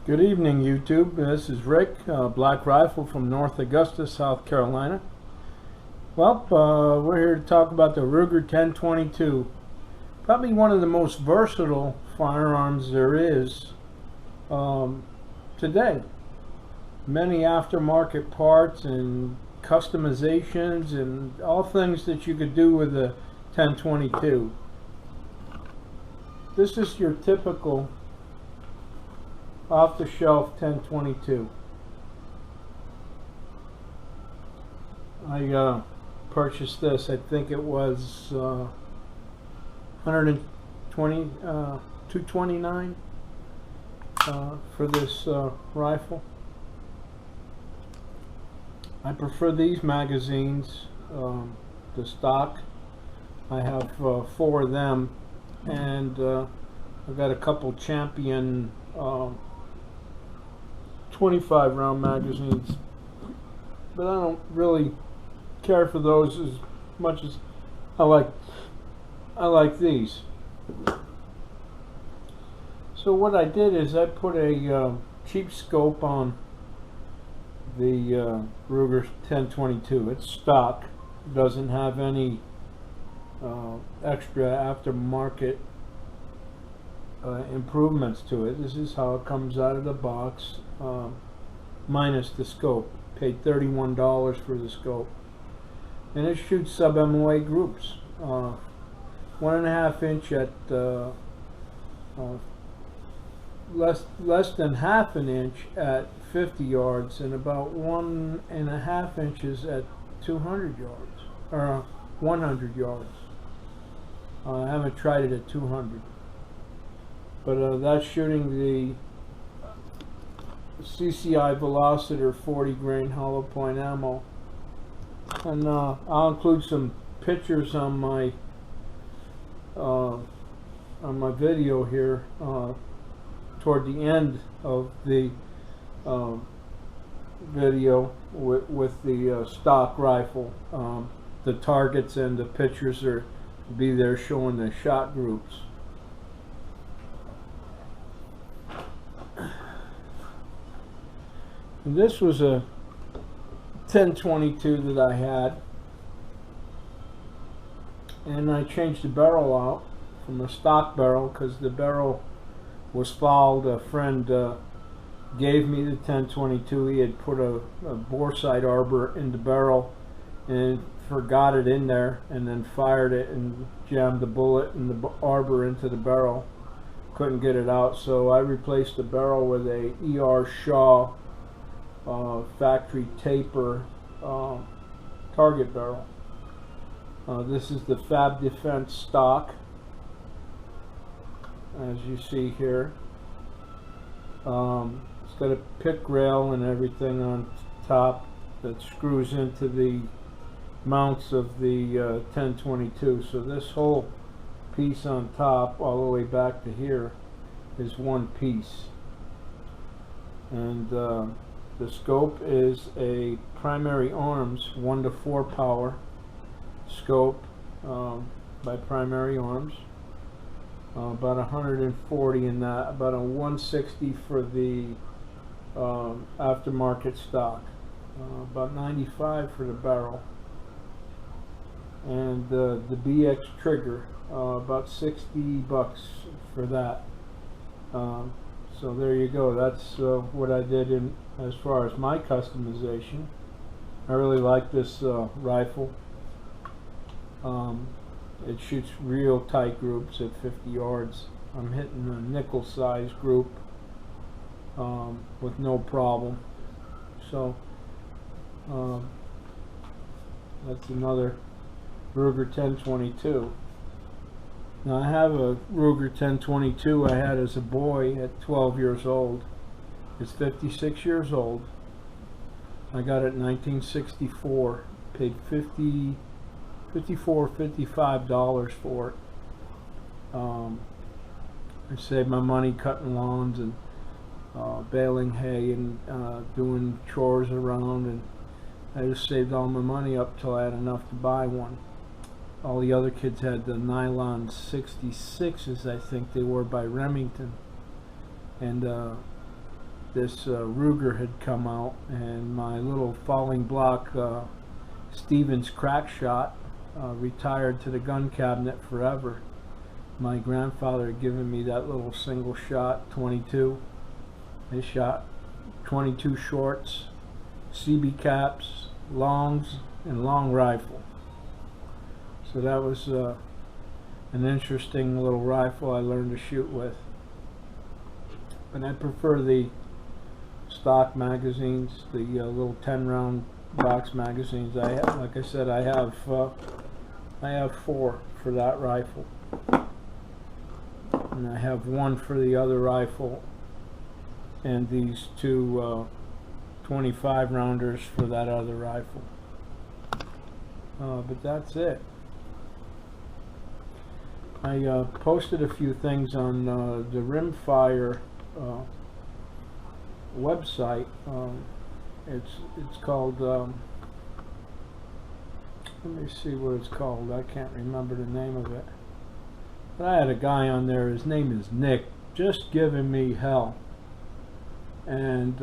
Good evening, YouTube. This is Rick, Black Rifle from North Augusta, South Carolina. Well, we're here to talk about the Ruger 1022. Probably one of the most versatile firearms there is today. Many aftermarket parts and customizations and all things that you could do with the 1022. This is your typical off-the-shelf 1022. I purchased this. I think it was $229 for this rifle. I prefer these magazines, the stock. I have 4 of them, and I've got a couple Champion 25 round magazines, but I don't really care for those as much as I like these. So what I did is I put a cheap scope on the Ruger 1022. It's stock, doesn't have any extra aftermarket improvements to it. This is how it comes out of the box, minus the scope. Paid $31 for the scope, and it shoots sub-MOA groups. 1.5 inch at less than half an inch at 50 yards, and about 1.5 inches at 200 yards or 100 yards. I haven't tried it at 200. But that's shooting the CCI Velociter 40 grain hollow point ammo. And I'll include some pictures on my video here toward the end of the video with the stock rifle. The targets and the pictures are be there showing the shot groups. This was a 1022 that I had, and I changed the barrel out from a stock barrel because the barrel was fouled. A friend gave me the 1022. He had put a bore sight arbor in the barrel and forgot it in there, and then fired it and jammed the bullet and the arbor into the barrel. Couldn't get it out, so I replaced the barrel with a E.R. Shaw factory taper target barrel. This is the Fab Defense stock, as you see here. It's got a pick rail and everything on top that screws into the mounts of the 1022. So this whole piece on top all the way back to here is one piece. And the scope is a Primary Arms 1-to-4 power scope by Primary Arms. About 140 in that, about a 160 for the aftermarket stock, about 95 for the barrel, and the BX trigger, about 60 bucks for that. So there you go. That's what I did in as far as my customization. I really like this rifle. It shoots real tight groups at 50 yards. I'm hitting a nickel size group with no problem. So that's another Ruger 1022. Now I have a Ruger 1022 I had as a boy at 12 years old. It's 56 years old. I got it in 1964. Paid $55 for it. I saved my money cutting lawns and baling hay and doing chores around, and I just saved all my money up till I had enough to buy one. All the other kids had the nylon 66s, I think they were, by Remington. And this Ruger had come out, and my little falling block Stevens crack shot retired to the gun cabinet forever. My grandfather had given me that little single shot 22. They shot 22 shorts, CB caps, longs, and long rifle. So that was an interesting little rifle I learned to shoot with. But I prefer the stock magazines, the little 10-round box magazines. Like I said, I have 4 for that rifle, and I have 1 for the other rifle, and these 2 25 rounders for that other rifle. But that's it. I posted a few things on the Rimfire website. It's called, let me see what it's called. I can't remember the name of it. But I had a guy on there, his name is Nick, just giving me hell. And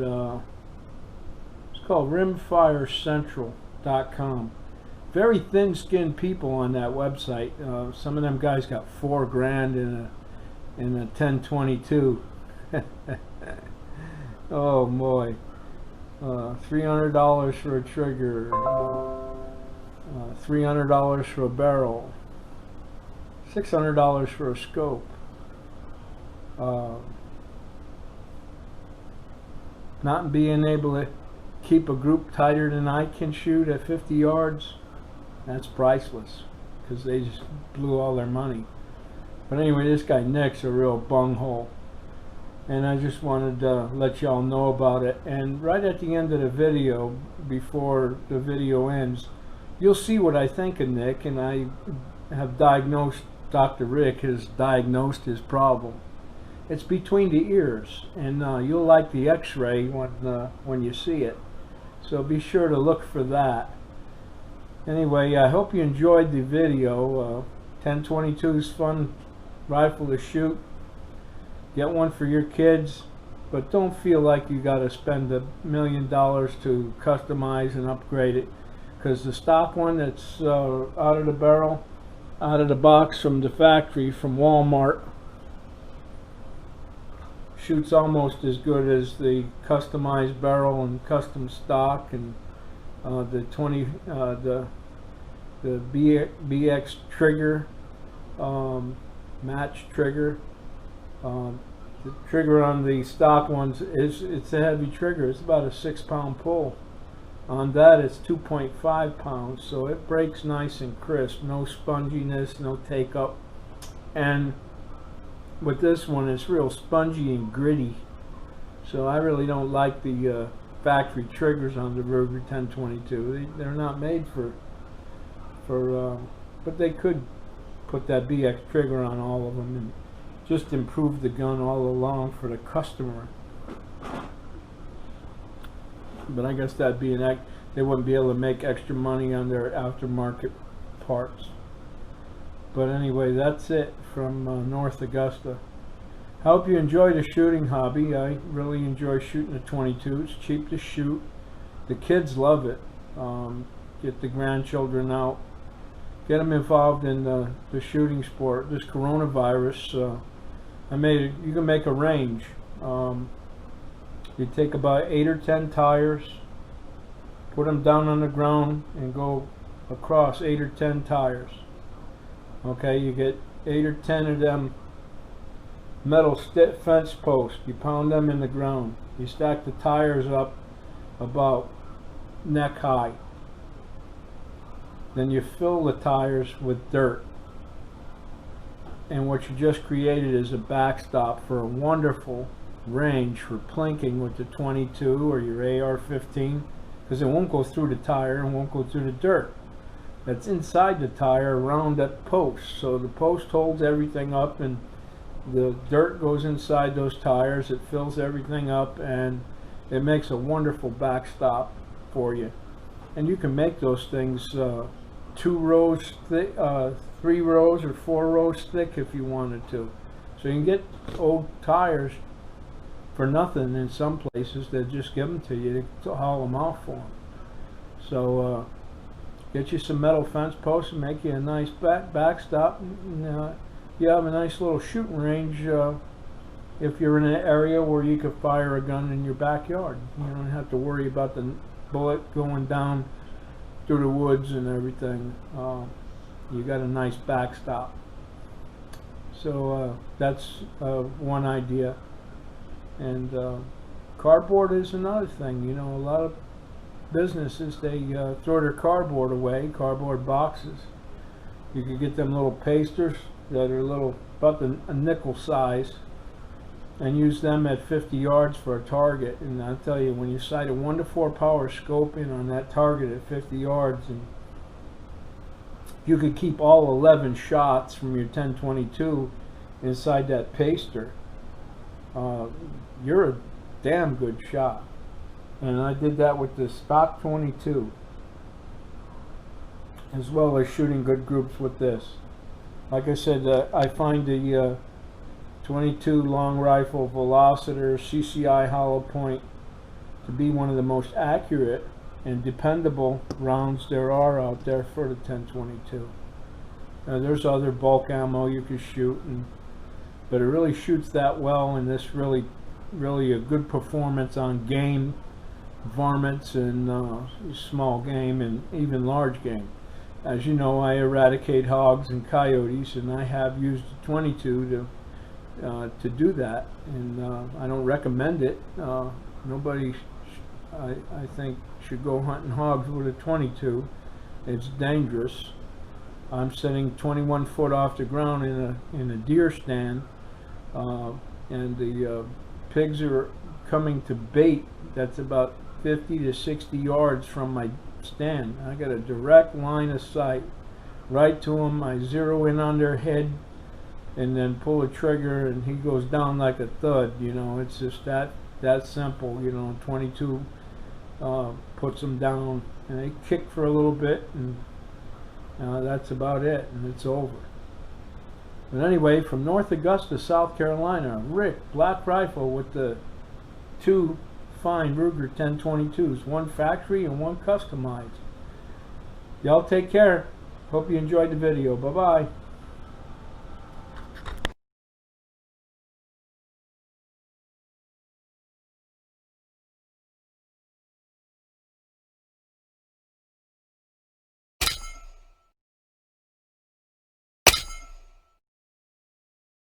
it's called rimfirecentral.com. Very thin-skinned people on that website. Some of them guys got $4 grand in a 1022. Oh boy. $300 for a trigger, $300 for a barrel, $600 for a scope. Not being able to keep a group tighter than I can shoot at 50 yards, that's priceless, because they just blew all their money. But anyway, this guy Nick's a real bunghole, and I just wanted to let y'all know about it. And right at the end of the video, before the video ends, you'll see what I think of Nick, and I have diagnosed, Dr. Rick has diagnosed his problem. It's between the ears, and you'll like the x-ray when you see it. So be sure to look for that. Anyway, I hope you enjoyed the video. 1022 is fun rifle to shoot. Get one for your kids, but don't feel like you got to spend $1 million to customize and upgrade it, because the stock one that's out of the barrel, out of the box from the factory from Walmart, shoots almost as good as the customized barrel and custom stock, and the BX trigger, match trigger. The trigger on the stock ones it's a heavy trigger. It's about a 6-pound pull. On that it's 2.5 pounds, so it breaks nice and crisp. No sponginess, no take up. And with this one, it's real spongy and gritty. So I really don't like the factory triggers on the Ruger 1022. They're not made for but they could put that BX trigger on all of them and just improve the gun all along for the customer. But I guess that'd be they wouldn't be able to make extra money on their aftermarket parts. But anyway, that's it from North Augusta. I hope you enjoy the shooting hobby. I really enjoy shooting a 22. It's cheap to shoot. The kids love it. Get the grandchildren out. Get them involved in the shooting sport. This coronavirus, you can make a range. You take about 8 or 10 tires, put them down on the ground, and go across 8 or 10 tires. Okay, you get 8 or 10 of them metal fence posts. You pound them in the ground. You stack the tires up about neck high. Then you fill the tires with dirt. And what you just created is a backstop for a wonderful range for plinking with the 22 or your AR-15, because it won't go through the tire and won't go through the dirt that's inside the tire around that post. So the post holds everything up, and the dirt goes inside those tires. It fills everything up, and it makes a wonderful backstop for you. And you can make those things 2 rows thick, 3 rows or 4 rows thick if you wanted to. So you can get old tires for nothing in some places. They just give them to you to haul them out for them. So get you some metal fence posts and make you a nice backstop. And, you have a nice little shooting range if you're in an area where you could fire a gun in your backyard. You don't have to worry about the bullet going down through the woods and everything. You got a nice backstop. So that's one idea. And cardboard is another thing. You know, a lot of businesses, they throw their cardboard away, cardboard boxes. You could get them little pasters that are little, about a nickel size, and use them at 50 yards for a target. And I'll tell you, when you sight a 1 to 4 power scope in on that target at 50 yards, and you could keep all 11 shots from your 10-22 inside that paster, you're a damn good shot. And I did that with the stock 22, as well as shooting good groups with this. Like I said, I find the 22 long rifle Velociter CCI hollow point to be one of the most accurate and dependable rounds there are out there for the 10-22. There's other bulk ammo you can shoot, but it really shoots that well, and this really a good performance on game, varmints, and small game, and even large game. As you know, I eradicate hogs and coyotes, and I have used the 22 to do that, and I don't recommend it. Nobody, I think, should go hunting hogs with a 22. It's dangerous. I'm sitting 21 foot off the ground in a deer stand, and the pigs are coming to bait. That's about 50 to 60 yards from my stand. I got a direct line of sight right to them. I zero in on their head and then pull a trigger, and he goes down like a thud. You know, it's just that simple. You know, 22 puts them down, and they kick for a little bit, and that's about it, and it's over. But anyway, from North Augusta, South Carolina, Rick, Black Rifle, with the 2 fine Ruger 10-22s, 1 factory and 1 customized. Y'all take care. Hope you enjoyed the video. Bye-bye.